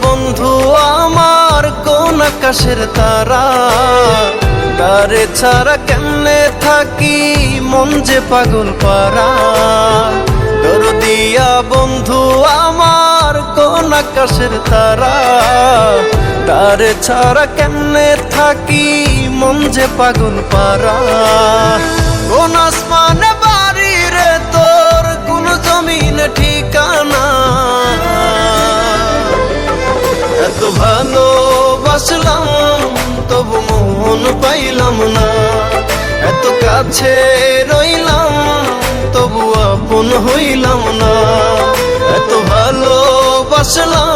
বন্ধু আমার কোন আকাশের তারা, তারে ছাড়া কেমনে থাকি মন যে পাগল পারা। দরদিয়া বন্ধু আমার কোন আকাশের তারা, তারে ছাড়া কেমনে থাকি মন যে পাগল পারা। কোন আসমানে বাড়ি রে তোর, কোন জমিনে ঠিকানা, এত ভালোবাসলাম তবু মন পাইলাম না। এত কাছে রইলাম তবু আপন হইলাম না। এত ভালোবাসলাম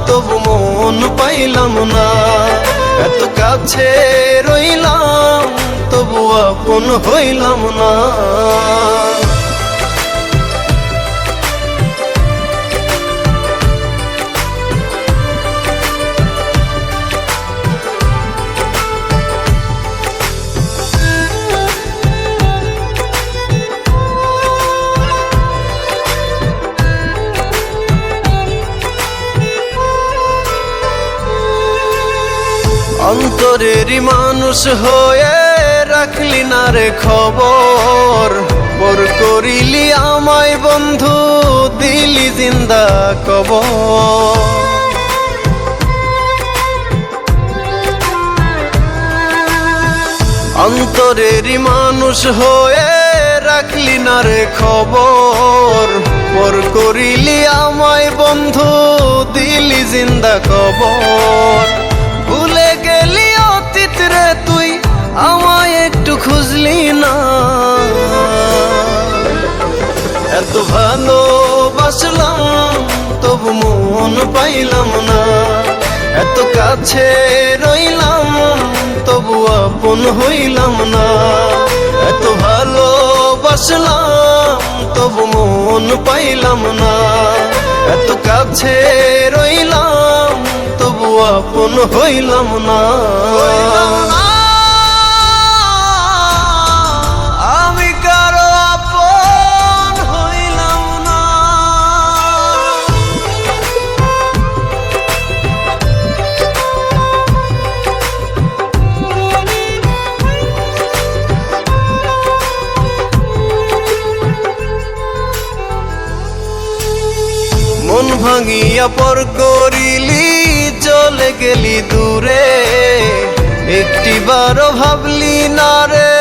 তবু মন পাইলাম না। এত কাছে রইলাম তবু আপন হইলাম না। অন্তরেরই মানুষ হয়ে রাখলি না রে খবর, পর করিলি আমায় বন্ধু দিলি জিন্দা কবর। অন্তরেরই মানুষ হয়ে রাখলি না রে খবর, পর করিলি আমায় বন্ধু দিলি জিন্দা কবর। ভুলে গেলি অতীত রে তুই আমায় একটু খুঁজলি না। এত ভালোবাসলাম তবু মন পাইলাম না। এত কাছে রইলাম তবু আপন হইলাম না। এত ভালোবাসলাম তবু মন পাইলাম না। এত কাছে রইলাম তবু আপন হইলাম না। আমি কারো আপন হইলাম না। মন ভাঙিয়া পর করিলি চলে গেলি দূরে, একটিবারও ভাবলি না রে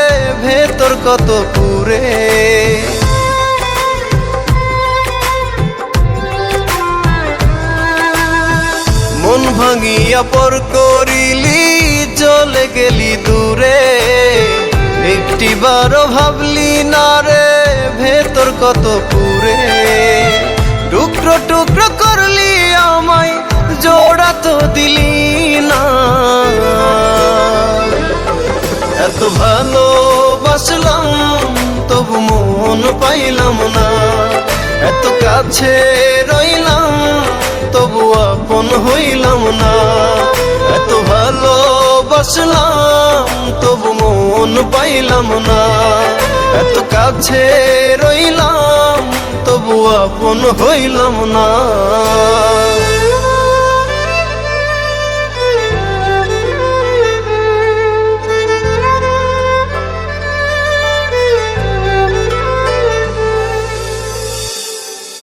ভেতর কত পুরে। মন ভাঙিয়া পর করিলি চলে গেলি দূরে, একটিবারও ভাবলি না রে ভেতর কত পুরে। টুকরো টুকরো করলি আমায় জোড়া তো দিলি না। এত ভালোবাসলাম তবু মন পাইলাম না। এত কাছে রইলাম তবু আপন হইলাম না। এত ভালোবাসলাম তবু মন পাইলাম না। এত কাছে রইলাম তবু আপন হইলাম না।